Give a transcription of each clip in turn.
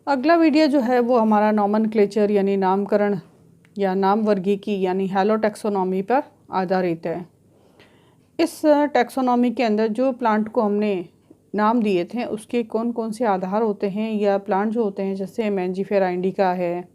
अगला वीडियो जो है वो हमारा नॉमेनक्लेचर यानी नामकरण या नाम वर्गीकी यानी हैलो टैक्सोनॉमी पर आधारित है। इस टैक्सोनॉमी के अंदर जो प्लांट को हमने नाम दिए थे उसके कौन कौन से आधार होते हैं या प्लांट जो होते हैं, जैसे मैंजीफेरा इंडिका है,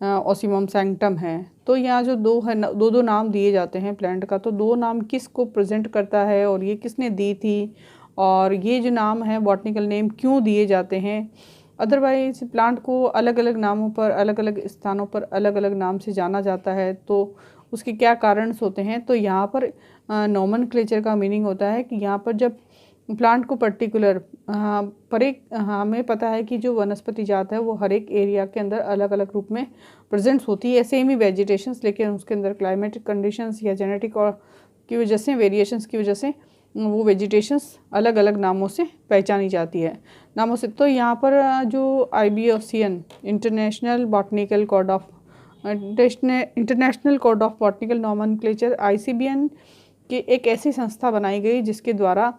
ओसिमम सैंक्टम है। तो यहाँ जो दो नाम दिए जाते हैं प्लांट का, तो दो नाम किस को प्रेजेंट करता है और ये किसने दी थी, और ये जो नाम है बॉटनिकल नेम क्यों दिए जाते हैं। अदरवाइज प्लांट को अलग अलग नामों पर, अलग अलग स्थानों पर अलग अलग नाम से जाना जाता है, तो उसके क्या कारण होते हैं। तो यहाँ पर नॉमेनक्लेचर का मीनिंग होता है कि यहाँ पर जब प्लांट को पर्टिकुलर पर एक हमें पता है कि जो वनस्पति जात है वो हर एक एरिया के अंदर अलग अलग रूप में प्रेजेंट्स होती है, सेम ही वेजिटेशंस, लेकिन उसके अंदर क्लाइमेटिक कंडीशंस या जेनेटिक और की वजह से, वेरिएशंस की वजह से वो वेजिटेशंस अलग अलग नामों से पहचानी जाती है, नामों से। तो यहाँ पर जो IBOCN international botanical code of international code of botanical nomenclature ICBN की एक ऐसी संस्था बनाई गई जिसके द्वारा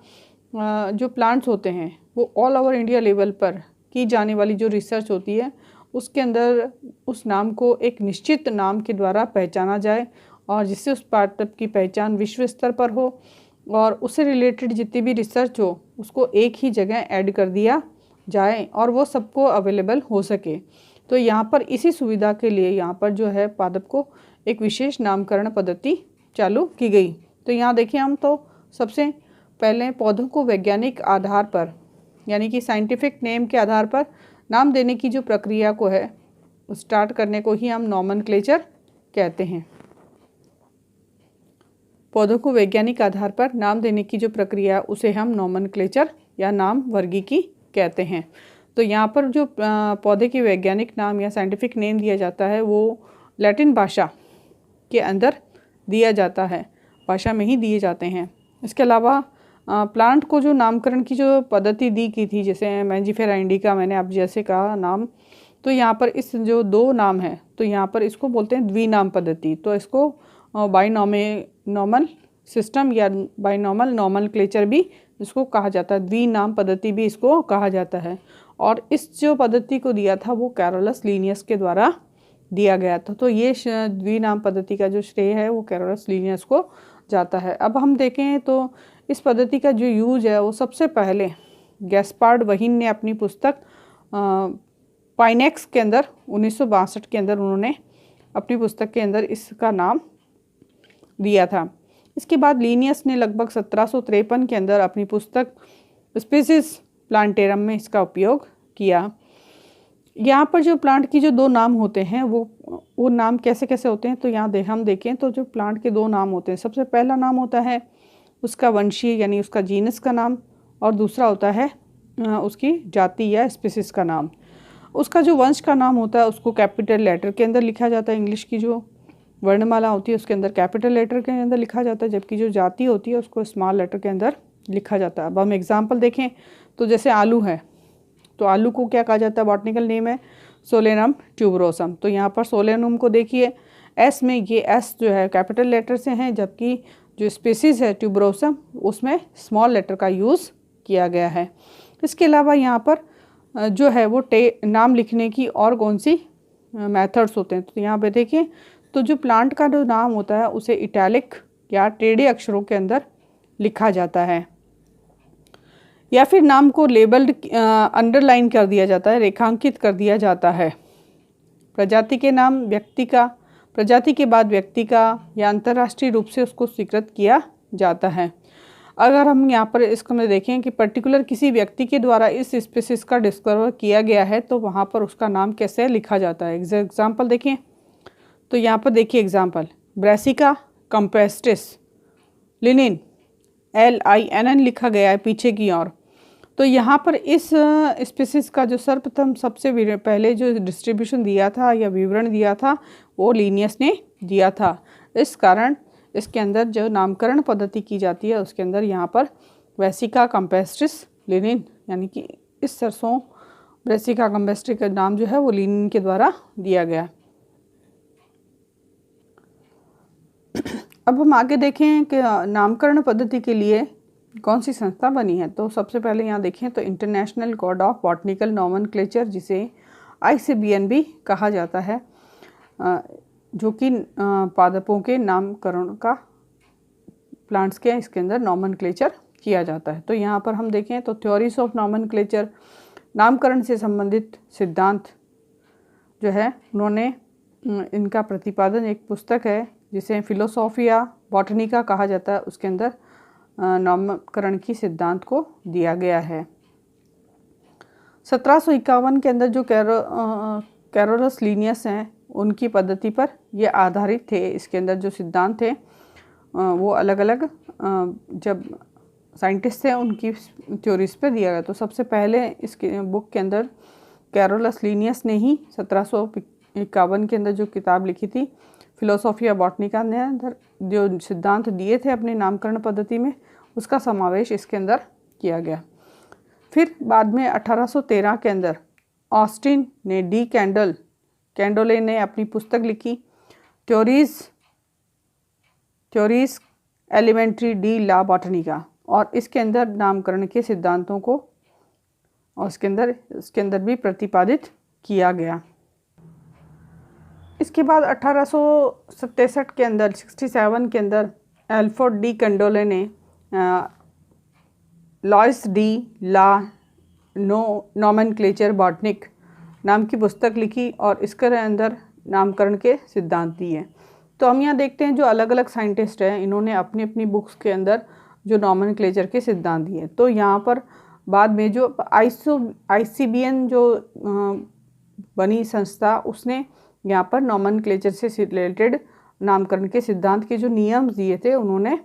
जो प्लांट्स होते हैं वो ऑल ओवर इंडिया लेवल पर की जाने वाली जो रिसर्च होती है उसके अंदर उस नाम को एक निश्चित नाम के द्वारा पहचाना जाए, और जिससे उस पार्ट की पहचान विश्व स्तर पर हो और उससे रिलेटेड जितनी भी रिसर्च हो उसको एक ही जगह ऐड कर दिया जाए और वो सबको अवेलेबल हो सके। तो यहाँ पर इसी सुविधा के लिए यहाँ पर जो है पादप को एक विशेष नामकरण पद्धति चालू की गई। तो यहाँ देखिए, हम तो सबसे पहले पौधों को वैज्ञानिक आधार पर यानी कि साइंटिफिक नेम के आधार पर नाम देने की जो प्रक्रिया को है स्टार्ट करने को ही हम नॉमेनक्लेचर कहते हैं। पौधों को वैज्ञानिक आधार पर नाम देने की जो प्रक्रिया उसे हम नॉमेनक्लेचर या नाम वर्गीकी कहते हैं। तो यहाँ पर जो पौधे के वैज्ञानिक नाम या साइंटिफिक नेम दिया जाता है वो लैटिन भाषा के अंदर दिया जाता है, भाषा में ही दिए जाते हैं। इसके अलावा प्लांट को जो नामकरण की जो पद्धति दी की थी, जैसे मैंजीफेरा इंडिका मैंने आप जैसे कहा नाम, तो यहाँ पर इस जो दो नाम है तो यहाँ पर इसको बोलते हैं द्विनाम पद्धति। तो इसको बाइनॉमल सिस्टम या बाइनॉमल नॉमेनक्लेचर भी इसको कहा जाता है, द्विनाम पद्धति भी इसको कहा जाता है। और इस जो पद्धति को दिया था वो कैरोलस लीनियस के द्वारा दिया गया था। तो ये द्विनाम पद्धति का जो श्रेय है वो कैरोलस लीनियस को जाता है। अब हम देखें तो इस पद्धति का जो यूज है वो सबसे पहले गैस्पार्ड वहीन ने अपनी पुस्तक पाइनेक्स के अंदर 1962 के अंदर उन्होंने अपनी पुस्तक के अंदर इसका नाम दिया था। इसके बाद लीनियस ने लगभग 1753 के अंदर अपनी पुस्तक स्पीसीज प्लांटेरम में इसका उपयोग किया। यहाँ पर जो प्लांट की जो दो नाम होते हैं वो नाम कैसे कैसे होते हैं, तो यहाँ हम देखें तो जो प्लांट के दो नाम होते हैं, सबसे पहला नाम होता है उसका वंशीय यानी उसका जीनस का नाम, और दूसरा होता है उसकी जाति या स्पीसीज का नाम। उसका जो वंश का नाम होता है उसको कैपिटल लेटर के अंदर लिखा जाता है, इंग्लिश की जो वर्णमाला होती है उसके अंदर कैपिटल लेटर के अंदर लिखा जाता है, जबकि जो जाति होती है उसको स्मॉल लेटर के अंदर लिखा जाता है। अब हम एग्जाम्पल देखें तो जैसे आलू है, तो आलू को क्या कहा जाता है, बॉटनिकल नेम है सोलेनम ट्यूबरोसम। तो यहाँ पर सोलेनम को देखिए एस में, ये एस जो है कैपिटल लेटर से हैं, जबकि जो स्पीसीज है ट्यूबरोसम उसमें स्मॉल लेटर का यूज़ किया गया है। इसके अलावा यहाँ पर जो है वो नाम लिखने की और कौन सी मेथड्स होते हैं, तो यहाँ पे देखिए तो जो प्लांट का जो नाम होता है उसे इटैलिक या टेढ़े अक्षरों के अंदर लिखा जाता है, या फिर नाम को लेबल्ड अंडरलाइन कर दिया जाता है, रेखांकित कर दिया जाता है। प्रजाति के नाम व्यक्ति का, प्रजाति के बाद व्यक्ति का या अंतर्राष्ट्रीय रूप से उसको स्वीकृत किया जाता है। अगर हम यहाँ पर इसको में देखें कि पर्टिकुलर किसी व्यक्ति के द्वारा इस स्पीसीज का डिस्कवर किया गया है तो वहाँ पर उसका नाम कैसे लिखा जाता है। एग्जाम्पल देखें तो यहाँ पर देखिए एग्जाम्पल, ब्रेसिका कंपेस्टिस लिनिन LINN लिखा गया है पीछे की ओर। तो यहाँ पर इस स्पीसीज का जो सर्वप्रथम सबसे पहले जो डिस्ट्रीब्यूशन दिया था या विवरण दिया था वो लीनियस ने दिया था। इस कारण इसके अंदर जो नामकरण पद्धति की जाती है उसके अंदर यहाँ पर ब्रेसिका कंपेस्टिस लिनिन यानी कि इस सरसों ब्रेसिका कंपेस्टिस का नाम जो है वो लिनिन के द्वारा दिया गया। अब हम आगे देखें कि नामकरण पद्धति के लिए कौन सी संस्था बनी है। तो सबसे पहले यहाँ देखें तो international code of botanical nomenclature, जिसे ICBN भी कहा जाता है, जो कि पादपों के नामकरण का प्लांट्स के इसके अंदर नॉमेनक्लेचर किया जाता है। तो यहाँ पर हम देखें तो थ्योरीज ऑफ नॉमेनक्लेचर, नामकरण से संबंधित सिद्धांत जो है उन्होंने इनका प्रतिपादन एक पुस्तक है जिसे फिलोसोफिया बॉटनिका कहा जाता है, उसके अंदर नामकरण की सिद्धांत को दिया गया है। 1751 के अंदर जो कैरोलस लीनियस हैं उनकी पद्धति पर ये आधारित थे। इसके अंदर जो सिद्धांत थे वो अलग अलग जब साइंटिस्ट थे उनकी थ्योरीज पे दिया गया। तो सबसे पहले इसके बुक के अंदर कैरोलस लीनियस ने ही 1751 के अंदर जो किताब लिखी थी फिलोसोफिया बॉटनिका ने अंदर जो सिद्धांत दिए थे अपनी नामकरण पद्धति में, उसका समावेश इसके अंदर किया गया। फिर बाद में 1813 के अंदर ऑस्टिन ने डी कैंडोले ने अपनी पुस्तक लिखी थ्योरीज एलिमेंट्री डी ला बॉटनिका, और इसके अंदर नामकरण के सिद्धांतों को और इसके अंदर भी प्रतिपादित किया गया। इसके बाद 1867 के अंदर 67 के अंदर एल्फ्रेड डी कैंडोले ने लॉइस डी ला नॉमेनक्लेचर बॉटनिक नाम की पुस्तक लिखी और इसके अंदर नामकरण के सिद्धांत दिए। तो हम यहाँ देखते हैं जो अलग अलग साइंटिस्ट हैं इन्होंने अपनी अपनी बुक्स के अंदर जो नॉमेनक्लेचर के सिद्धांत दिए। तो यहाँ पर बाद में जो ICBN जो बनी संस्था उसने यहाँ पर नॉमेनक्लेचर से रिलेटेड नामकरण के सिद्धांत के जो नियम दिए थे उन्होंने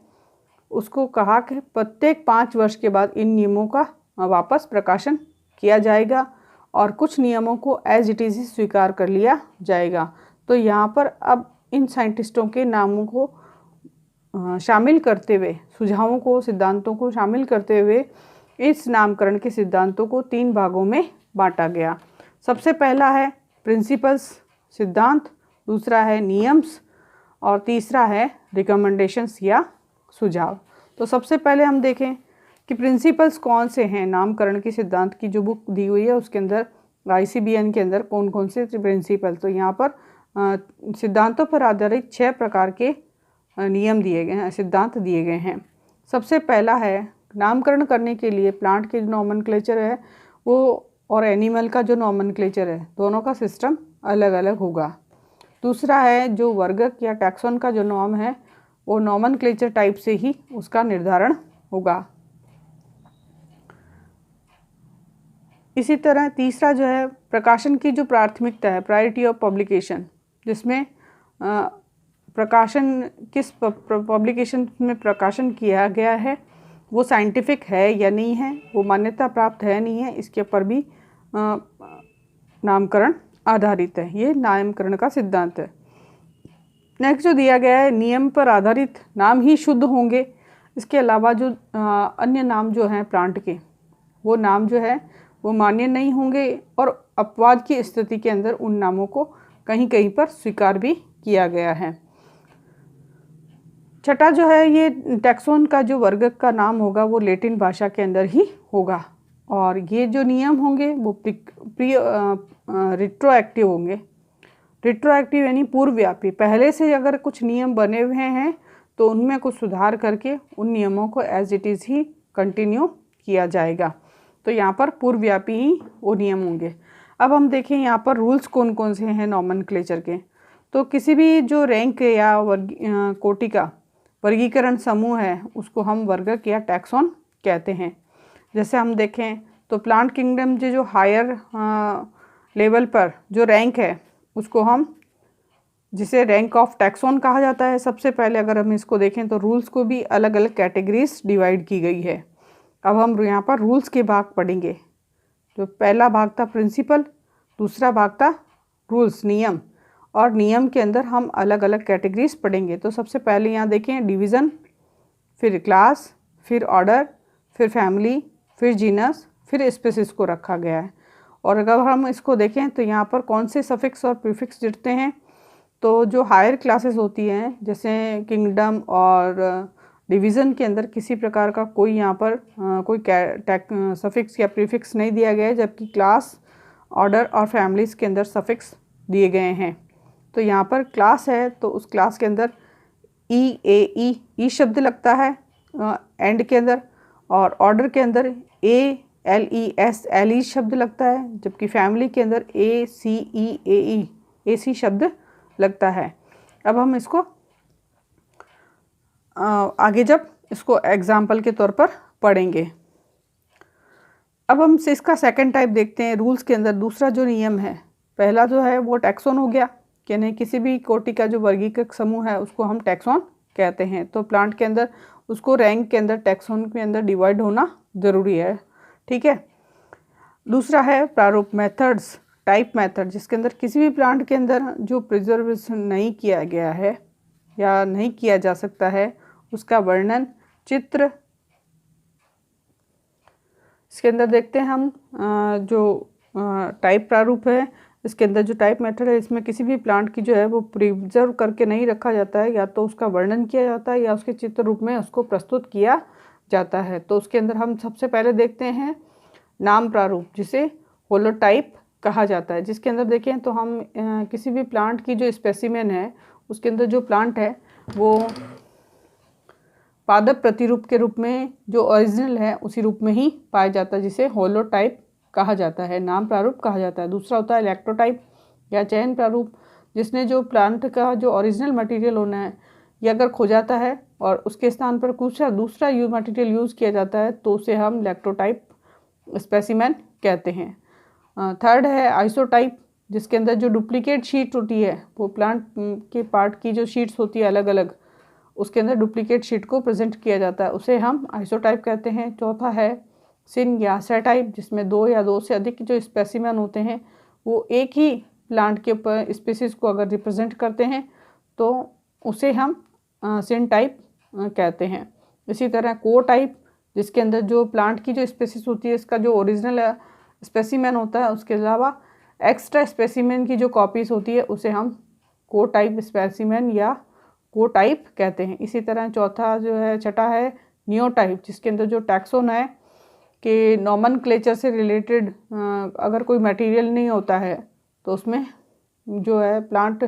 उसको कहा कि प्रत्येक 5 वर्ष के बाद इन नियमों का वापस प्रकाशन किया जाएगा और कुछ नियमों को एज इट इज़ स्वीकार कर लिया जाएगा। तो यहाँ पर अब इन साइंटिस्टों के नामों को शामिल करते हुए, सुझावों को, सिद्धांतों को शामिल करते हुए इस नामकरण के सिद्धांतों को 3 भागों में बांटा गया। सबसे पहला है प्रिंसिपल्स सिद्धांत, दूसरा है नियम्स और तीसरा है रिकमेंडेशंस या सुझाव। तो सबसे पहले हम देखें कि प्रिंसिपल्स कौन से हैं। नामकरण के सिद्धांत की जो बुक दी हुई है उसके अंदर ICBN के अंदर कौन कौन से प्रिंसिपल, तो यहाँ पर सिद्धांतों पर आधारित 6 प्रकार के नियम दिए गए हैं, सिद्धांत दिए गए हैं। सबसे पहला है नामकरण करने के लिए प्लांट के जो नॉमेनक्लेचर है वो और एनिमल का जो नॉमेनक्लेचर है दोनों का सिस्टम अलग अलग होगा। दूसरा है जो वर्गक या टैक्सोन का जो नॉर्म है वो नॉमेनक्लेचर टाइप से ही उसका निर्धारण होगा। इसी तरह तीसरा जो है प्रकाशन की जो प्राथमिकता है, प्रायोरिटी ऑफ पब्लिकेशन, जिसमें प्रकाशन किस पब्लिकेशन में प्रकाशन किया गया है वो साइंटिफिक है या नहीं है, वो मान्यता प्राप्त है नहीं है, इसके ऊपर भी नामकरण आधारित है। ये नामकरण का सिद्धांत है। नेक्स्ट जो दिया गया है नियम पर आधारित नाम ही शुद्ध होंगे। इसके अलावा जो अन्य नाम जो हैं प्लांट के वो नाम जो है वो मान्य नहीं होंगे और अपवाद की स्थिति के अंदर उन नामों को कहीं कहीं पर स्वीकार भी किया गया है। छठा जो है ये टैक्सोन का जो वर्गक का नाम होगा वो लैटिन भाषा के अंदर ही होगा और ये जो नियम होंगे वो रिट्रोएक्टिव होंगे। रिट्रोएक्टिव यानी पूर्वव्यापी, पहले से अगर कुछ नियम बने हुए हैं तो उनमें कुछ सुधार करके उन नियमों को एज इट इज़ ही कंटिन्यू किया जाएगा। तो यहाँ पर पूर्वव्यापी ही वो नियम होंगे। अब हम देखें यहाँ पर रूल्स कौन कौन से हैं नॉमेनक्लेचर के। तो किसी भी जो रैंक या कोटि का वर्गीकरण समूह है उसको हम वर्गक या टैक्सोन कहते हैं। जैसे हम देखें तो प्लांट किंगडम जो हायर लेवल पर जो रैंक है उसको हम जिसे रैंक ऑफ टैक्सोन कहा जाता है। सबसे पहले अगर हम इसको देखें तो रूल्स को भी अलग अलग कैटेगरीज डिवाइड की गई है। अब हम यहाँ पर रूल्स के भाग पढ़ेंगे। जो पहला भाग था प्रिंसिपल, दूसरा भाग था रूल्स नियम, और नियम के अंदर हम अलग अलग कैटेगरीज पढ़ेंगे। तो सबसे पहले यहाँ देखें डिवीज़न, फिर क्लास, फिर ऑर्डर, फिर फैमिली, फिर जीनस, फिर स्पीसीज को रखा गया है। और अगर हम इसको देखें तो यहाँ पर कौन से सफिक्स और प्रीफिक्स जुड़ते हैं। तो जो हायर क्लासेस होती हैं जैसे किंगडम और डिवीज़न के अंदर किसी प्रकार का कोई यहाँ पर कोई सफिक्स या प्रीफिक्स नहीं दिया गया है, जबकि क्लास ऑर्डर और फैमिलीज़ के अंदर सफिक्स दिए गए हैं। तो यहाँ पर क्लास है तो उस क्लास के अंदर ई शब्द लगता है एंड के अंदर, और ऑर्डर के अंदर ALES शब्द लगता है, जबकि फैमिली के अंदर AC शब्द लगता है। अब हम इसको आगे जब इसको एग्जाम्पल के तौर पर पढ़ेंगे। अब हम इसका सेकंड टाइप देखते हैं। रूल्स के अंदर दूसरा जो नियम है, पहला जो है वो टैक्सोन हो गया, यानी किसी भी कोटि का जो वर्गीकृत समूह है उसको हम टैक्सोन कहते हैं। तो प्लांट के अंदर उसको रैंक के अंदर टैक्सोन के अंदर डिवाइड होना ज़रूरी है, ठीक है। दूसरा है प्रारूप मेथड्स, टाइप मेथड, जिसके अंदर किसी भी प्लांट के अंदर जो प्रिजर्वेशन नहीं किया गया है या नहीं किया जा सकता है उसका वर्णन, चित्र। इसके अंदर देखते हैं हम जो टाइप प्रारूप है, इसके अंदर जो टाइप मेथड है इसमें किसी भी प्लांट की जो है वो प्रिजर्व करके नहीं रखा जाता है, या तो उसका वर्णन किया जाता है या उसके चित्र रूप में उसको प्रस्तुत किया जाता है। तो उसके अंदर हम सबसे पहले देखते हैं नाम प्रारूप, जिसे होलोटाइप कहा जाता है। जिसके अंदर देखें तो हम किसी भी प्लांट की जो स्पेसिमेन है उसके अंदर जो प्लांट है वो पादप प्रतिरूप के रूप में जो ओरिजिनल है उसी रूप में ही पाया जाता है, जिसे होलोटाइप कहा जाता है, नाम प्रारूप कहा जाता है। दूसरा होता है इलेक्ट्रोटाइप या चयन प्रारूप, जिसने जो प्लांट का जो ओरिजिनल मटेरियल होना है ये अगर खो जाता है और उसके स्थान पर कुछ दूसरा मटेरियल यूज़ किया जाता है तो उसे हम इलेक्ट्रोटाइप स्पेसिमेन कहते हैं। थर्ड है आइसोटाइप, जिसके अंदर जो डुप्लीकेट शीट होती है वो प्लांट के पार्ट की जो शीट्स होती है अलग अलग, उसके अंदर डुप्लीकेट शीट को प्रेजेंट किया जाता है, उसे हम आइसोटाइप कहते हैं। चौथा है सिन या सेटाइप, जिसमें दो या दो से अधिक जो स्पेसिमेन होते हैं वो एक ही प्लांट के ऊपर स्पीसीज को अगर रिप्रेजेंट करते हैं तो उसे हम सिन टाइप कहते हैं। इसी तरह को टाइप, जिसके अंदर जो प्लांट की जो स्पीसीज होती है इसका जो ओरिजिनल स्पेसिमेन होता है उसके अलावा एक्स्ट्रा स्पेसिमेन की जो कॉपीज़ होती है उसे हम को टाइप स्पेसिमेन या को टाइप कहते हैं। इसी तरह चौथा जो है छठा है नियोटाइप, जिसके अंदर जो टैक्सोन है कि नॉमनक्लेचर से रिलेटेड अगर कोई मटेरियल नहीं होता है तो उसमें जो है प्लांट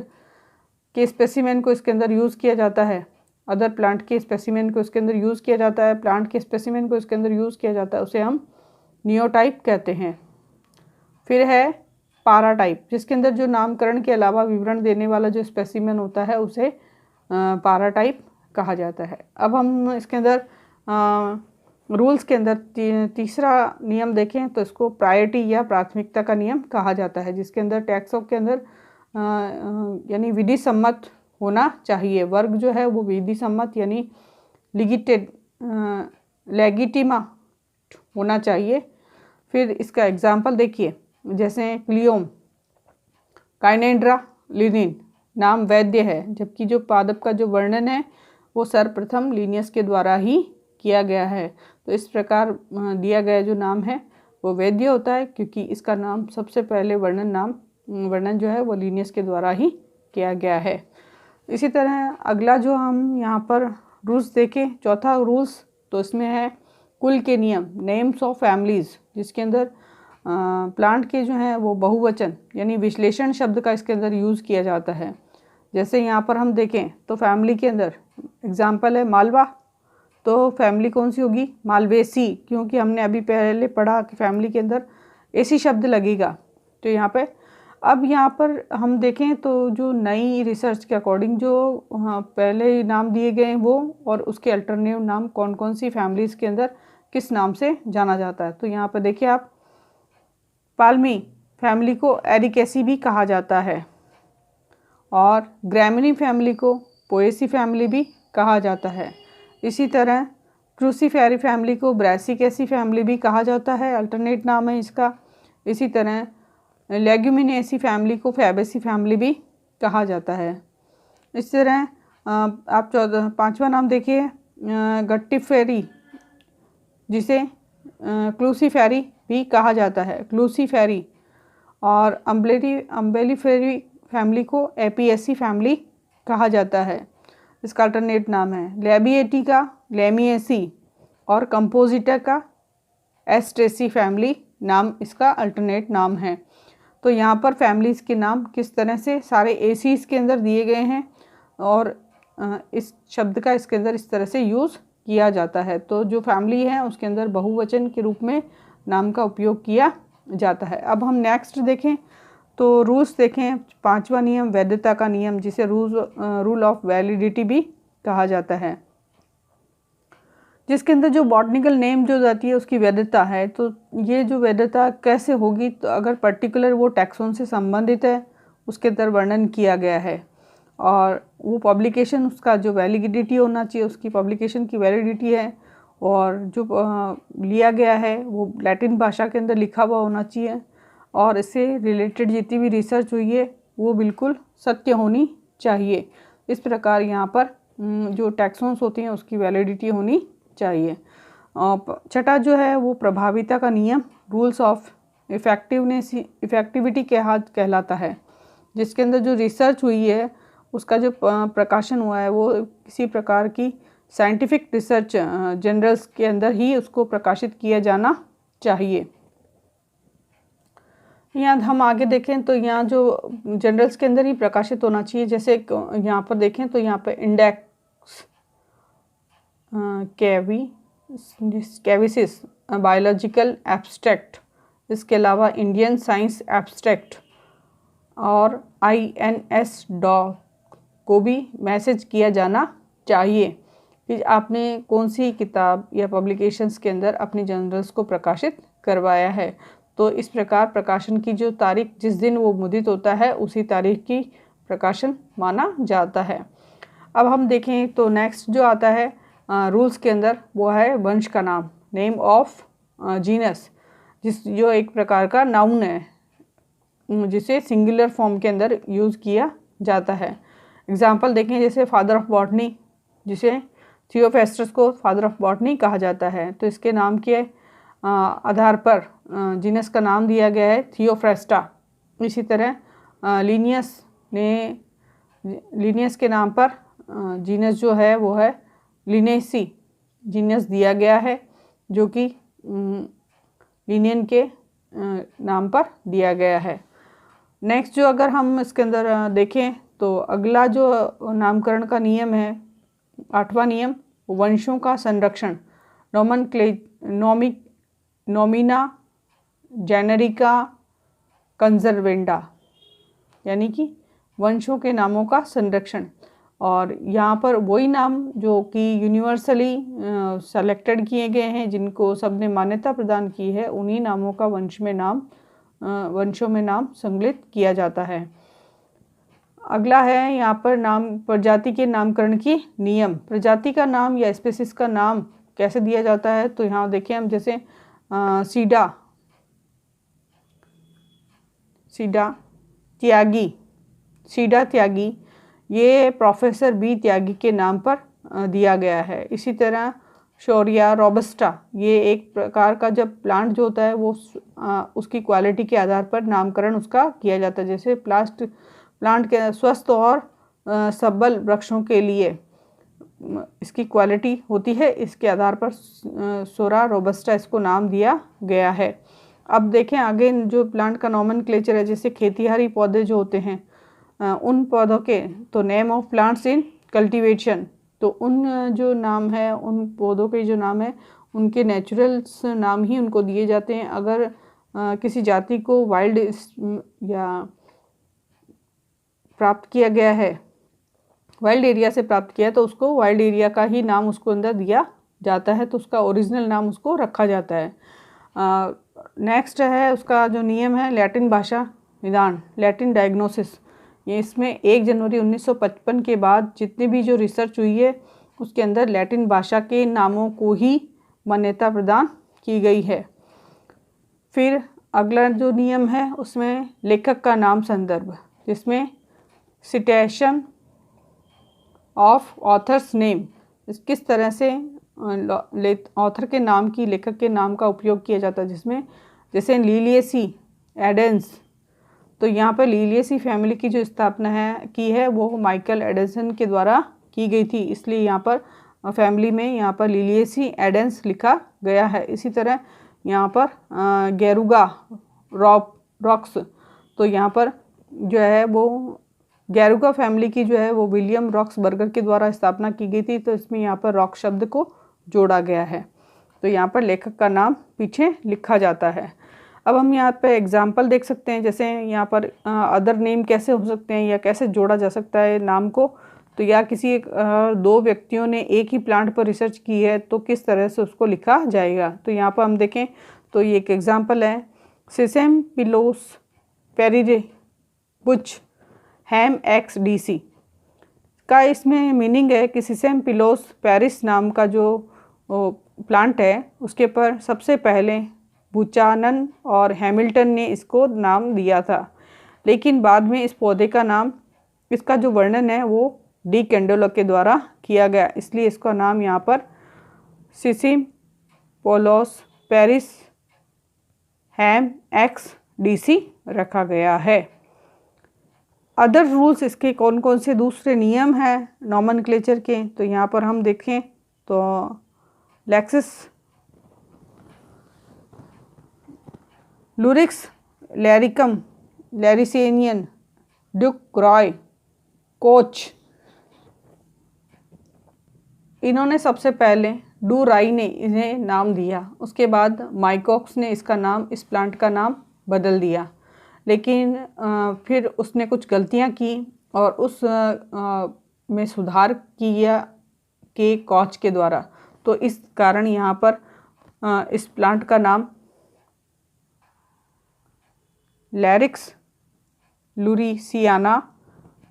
के स्पेसिमेन को इसके अंदर यूज़ किया जाता है, अदर प्लांट के स्पेसिमेन को इसके अंदर यूज़ किया जाता है, प्लांट के स्पेसिमेन को इसके अंदर यूज़ किया जाता है, उसे हम नियोटाइप कहते हैं। फिर है पाराटाइप, जिसके अंदर जो नामकरण के अलावा विवरण देने वाला जो स्पेसिमेन होता है उसे पाराटाइप कहा जाता है। अब हम इसके अंदर रूल्स के अंदर तीसरा नियम देखें तो इसको प्रायोरिटी या प्राथमिकता का नियम कहा जाता है, जिसके अंदर टैक्सों के अंदर यानी विधि सम्मत होना चाहिए। वर्ग जो है वो विधि सम्मत यानी लेगिटिमा होना चाहिए। फिर इसका एग्जाम्पल देखिए, जैसे क्लियोम, काइनेड्रा लिनिन नाम वैद्य है, जबकि जो पादप का जो वर्णन है वो सर्वप्रथम लिनियस के द्वारा ही किया गया है। तो इस प्रकार दिया गया जो नाम है वो वैद्य होता है, क्योंकि इसका नाम सबसे पहले वर्णन जो है वो लिनियस के द्वारा ही किया गया है। इसी तरह अगला जो हम यहाँ पर रूल्स देखें, चौथा रूल्स, तो इसमें है कुल के नियम, नेम्स ऑफ फैमिलीज़, जिसके अंदर प्लांट के जो हैं वो बहुवचन यानी विश्लेषण शब्द का इसके अंदर यूज़ किया जाता है। जैसे यहाँ पर हम देखें तो फैमिली के अंदर एग्जाम्पल है मालवा, तो फैमिली कौन सी होगी, मालवेसी, क्योंकि हमने अभी पहले पढ़ा कि फैमिली के अंदर एसी शब्द लगेगा। तो यहाँ पे अब यहाँ पर हम देखें तो जो नई रिसर्च के अकॉर्डिंग जो पहले नाम दिए गए हैं वो और उसके अल्टरनेटिव नाम कौन कौन सी फैमिलीज़ के अंदर किस नाम से जाना जाता है। तो यहाँ पर देखिए आप, पाल्मी फैमिली को एरिकेसी भी कहा जाता है और ग्रैमिनी फैमिली को पोएसी फैमिली भी कहा जाता है। इसी तरह क्रूसीफेरी फैमिली को ब्रासिकेसी फैमिली भी कहा जाता है, अल्टरनेट नाम है इसका। इसी तरह लेग्यूमिनेसी फैमिली को फैबेसी फैमिली भी कहा जाता है। इस तरह आप पांचवा नाम देखिए गट्टीफेरी, जिसे क्लूसीफेरी भी कहा जाता है, क्लूसीफेरी, और अम्बेलीफेरी फैमिली को एपीएसी फैमिली कहा जाता है, इसका अल्टरनेट नाम है। लेबिएटी का लेमिएसी और कंपोजिटा का एस्ट्रेसी फैमिली नाम इसका अल्टरनेट नाम है। तो यहाँ पर फैमिलीज़ के नाम किस तरह से सारे एसीज़ के अंदर दिए गए हैं और इस शब्द का इसके अंदर इस तरह से यूज़ किया जाता है। तो जो फैमिली है उसके अंदर बहुवचन के रूप में नाम का उपयोग किया जाता है। अब हम नेक्स्ट देखें तो रूल्स देखें। 5वां नियम वैधता का नियम, जिसे रूल ऑफ वैलिडिटी भी कहा जाता है, जिसके अंदर जो बॉटनिकल नेम जो जाती है उसकी वैधता है। तो ये जो वैधता कैसे होगी, तो अगर पर्टिकुलर वो टैक्सोन से संबंधित है उसके अंदर वर्णन किया गया है और वो पब्लिकेशन उसका जो वैलिडिटी होना चाहिए, उसकी पब्लिकेशन की वैलिडिटी है और जो लिया गया है वो लैटिन भाषा के अंदर लिखा हुआ होना चाहिए और इससे रिलेटेड जितनी भी रिसर्च हुई है वो बिल्कुल सत्य होनी चाहिए। इस प्रकार यहाँ पर जो टैक्सोन्स होती हैं उसकी वैलिडिटी होनी चाहिए। छठा जो है वो प्रभाविता का नियम, रूल्स ऑफ इफेक्टिविटी कहलाता है, जिसके अंदर जो रिसर्च हुई है उसका जो प्रकाशन हुआ है वो किसी प्रकार की साइंटिफिक रिसर्च जर्नल्स के अंदर ही उसको प्रकाशित किया जाना चाहिए। यहाँ हम आगे देखें तो यहाँ जो जर्नल्स के अंदर ही प्रकाशित होना चाहिए। जैसे यहाँ पर देखें तो यहाँ पर इंडेक्स कैविसिस बायोलॉजिकल एब्स्ट्रैक्ट, इसके अलावा इंडियन साइंस एब्स्ट्रैक्ट और INS डॉक को भी मैसेज किया जाना चाहिए कि आपने कौन सी किताब या पब्लिकेशंस के अंदर अपनी जर्नल्स को प्रकाशित करवाया है। तो इस प्रकार प्रकाशन की जो तारीख जिस दिन वो मुद्रित होता है उसी तारीख की प्रकाशन माना जाता है। अब हम देखें तो नेक्स्ट जो आता है रूल्स के अंदर वो है वंश का नाम, नेम ऑफ जीनस, जो एक प्रकार का नाउन है जिसे सिंगुलर फॉर्म के अंदर यूज़ किया जाता है। एग्जाम्पल देखें, जैसे फादर ऑफ बॉटनी, जिसे थियोफेस्टस को फादर ऑफ बॉटनी कहा जाता है, तो इसके नाम के आधार पर जीनस का नाम दिया गया है थियोफ्रेस्टा। इसी तरह लीनियस के नाम पर जीनस जो है वो है लिनेसी जीनस दिया गया है, जो कि लीनियन के नाम पर दिया गया है। नेक्स्ट जो अगर हम इसके अंदर देखें तो अगला जो नामकरण का नियम है 8वां नियम, वंशों का संरक्षण, नोमिना जेनेरिका कंजर्वेंडा, यानी कि वंशों के नामों का संरक्षण। और यहाँ पर वही नाम जो कि यूनिवर्सली सेलेक्टेड किए गए हैं, जिनको सबने मान्यता प्रदान की है, उन्हीं नामों का वंशों में नाम संकलित किया जाता है। अगला है यहाँ पर प्रजाति के नामकरण की नियम। प्रजाति का नाम या स्पीसीज का नाम कैसे दिया जाता है, तो यहाँ देखें हम, जैसे सीडा त्यागी ये प्रोफेसर बी त्यागी के नाम पर दिया गया है। इसी तरह शोरिया रोबस्टा, ये एक प्रकार का जब प्लांट जो होता है वो उसकी क्वालिटी के आधार पर नामकरण उसका किया जाता है। जैसे प्लांट के स्वस्थ और सबल वृक्षों के लिए इसकी क्वालिटी होती है, इसके आधार पर सोरा रोबस्टा इसको नाम दिया गया है। अब देखें आगे जो प्लांट का नॉमेनक्लेचर है, जैसे खेतीहारी पौधे जो होते हैं उन पौधों के तो name of plants in cultivation, तो उन जो नाम है उन पौधों के जो नाम है उनके नेचुरल्स नाम ही उनको दिए जाते हैं। अगर किसी जाति को वाइल्ड या प्राप्त किया गया है, वाइल्ड एरिया से प्राप्त किया है, तो उसको वाइल्ड एरिया का ही नाम उसको अंदर दिया जाता है, तो उसका ओरिजिनल नाम उसको रखा जाता है। नेक्स्ट है उसका जो नियम है लैटिन भाषा निदान, लैटिन डायग्नोसिस। ये इसमें 1 जनवरी 1955 के बाद जितनी भी जो रिसर्च हुई है उसके अंदर लैटिन भाषा के नामों को ही मान्यता प्रदान की गई है। फिर अगला जो नियम है उसमें लेखक का नाम संदर्भ, जिसमें सिटेशन ऑफ ऑथर्स नेम, किस तरह से ऑथर के नाम की, लेखक के नाम का उपयोग किया जाता है, जिसमें जैसे लीलियसी एडेंस, तो यहाँ पर लीलियसी फैमिली की जो स्थापना है वो माइकल एडिसन के द्वारा की गई थी, इसलिए यहाँ पर फैमिली में यहाँ पर लीलियसी एडेंस लिखा गया है। इसी तरह यहाँ पर गेरुगा रॉक्स, तो यहाँ पर जो है वो गैरुका फैमिली की जो है वो विलियम रॉक्सबर्गर के द्वारा स्थापना की गई थी, तो इसमें यहाँ पर रॉक शब्द को जोड़ा गया है। तो यहाँ पर लेखक का नाम पीछे लिखा जाता है। अब हम यहाँ पे एग्जाम्पल देख सकते हैं, जैसे यहाँ पर अदर नेम कैसे हो सकते हैं या कैसे जोड़ा जा सकता है नाम को। तो या किसी दो व्यक्तियों ने एक ही प्लांट पर रिसर्च की है तो किस तरह से उसको लिखा जाएगा। तो यहाँ पर हम देखें तो ये एक एग्जाम्पल है, सिसेम पिलोस पेरिरे बुच हैम एक्स डी सी का इसमें मीनिंग है कि सिसेम पिलोस पेरिस नाम का जो प्लांट है उसके पर सबसे पहले बुचानन और हैमिल्टन ने इसको नाम दिया था, लेकिन बाद में इस पौधे का नाम, इसका जो वर्णन है वो डी कैंडेलो के द्वारा किया गया, इसलिए इसका नाम यहाँ पर सिसिम पोलोस पेरिस हैम एक्स डी सी रखा गया है। अदर रूल्स, इसके कौन कौन से दूसरे नियम हैं नॉमेनक्लेचर के, तो यहाँ पर हम देखें तो लेक्सिस लुरिक्स लैरिकम लैरिसेनियन ड्यूक रॉय कोच, इन्होंने सबसे पहले डू राई ने इन्हें नाम दिया, उसके बाद माइकॉक्स ने इसका नाम, इस प्लांट का नाम बदल दिया, लेकिन फिर उसने कुछ गलतियां की और उस में सुधार किया के कॉच के द्वारा, तो इस कारण यहाँ पर इस प्लांट का नाम लैरिक्स लुरिसियाना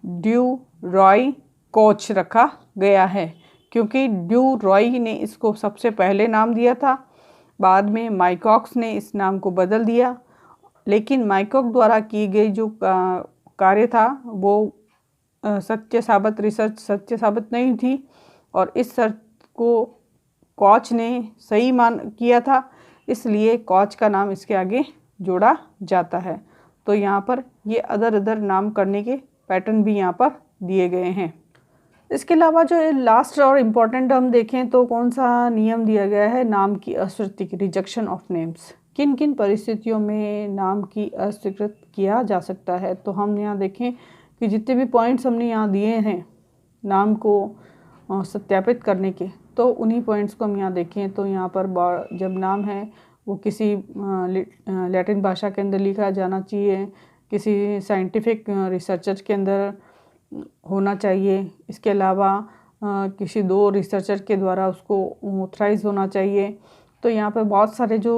ड्यू रॉय कोच रखा गया है, क्योंकि ड्यू रॉय ने इसको सबसे पहले नाम दिया था, बाद में माइकॉक्स ने इस नाम को बदल दिया, लेकिन माइकॉक द्वारा की गई जो कार्य था वो सत्य साबित नहीं थी और इस शर्त को कॉच ने सही मान किया था, इसलिए कॉच का नाम इसके आगे जोड़ा जाता है। तो यहाँ पर ये अदर नाम करने के पैटर्न भी यहाँ पर दिए गए हैं। इसके अलावा जो लास्ट और इम्पॉर्टेंट हम देखें तो कौन सा नियम दिया गया है, नाम की अस्वीकृति, रिजेक्शन ऑफ नेम्स। किन किन परिस्थितियों में नाम की अस्वीकृत किया जा सकता है, तो हम यहाँ देखें कि जितने भी पॉइंट्स हमने यहाँ दिए हैं नाम को सत्यापित करने के, तो उन्हीं पॉइंट्स को हम यहाँ देखें तो यहाँ पर जब नाम है वो किसी लैटिन भाषा के अंदर लिखा जाना चाहिए, किसी साइंटिफिक रिसर्चर के अंदर होना चाहिए, इसके अलावा किसी दो रिसर्चर के द्वारा उसको ऑथराइज होना चाहिए। तो यहाँ पर बहुत सारे जो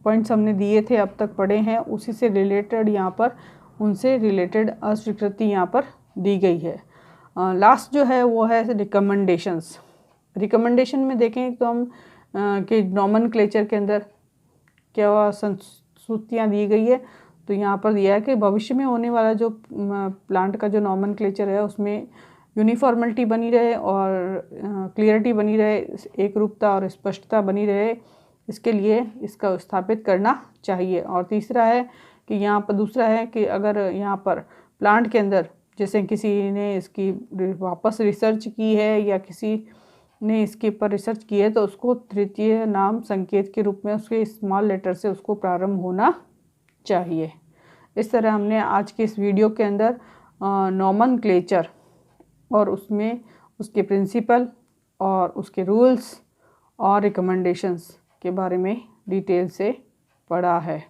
पॉइंट्स हमने दिए थे अब तक पढ़े हैं, उसी से रिलेटेड यहाँ पर उनसे रिलेटेड अस्वीकृति यहाँ पर दी गई है। लास्ट जो है वो है रिकमेंडेशंस। रिकमेंडेशन में देखें तो हम कि नॉमेनक्लेचर के अंदर क्या संस्तुतियाँ दी गई है, तो यहाँ पर दिया है कि भविष्य में होने वाला जो प्लांट का जो नॉमेनक्लेचर है उसमें यूनिफॉर्मलिटी बनी रहे और क्लियरिटी बनी रहे, एक रूपता और स्पष्टता बनी रहे, इसके लिए इसका स्थापित करना चाहिए। और तीसरा है कि यहाँ पर दूसरा है कि अगर यहाँ पर प्लांट के अंदर जैसे किसी ने इसकी वापस रिसर्च की है या किसी ने इसके ऊपर रिसर्च की है तो उसको तृतीय नाम संकेत के रूप में उसके स्मॉल लेटर से उसको प्रारंभ होना चाहिए। इस तरह हमने आज के इस वीडियो के अंदर नॉमेनक्लेचर और उसमें उसके प्रिंसिपल और उसके रूल्स और रिकमेंडेशंस के बारे में डिटेल से पढ़ा है।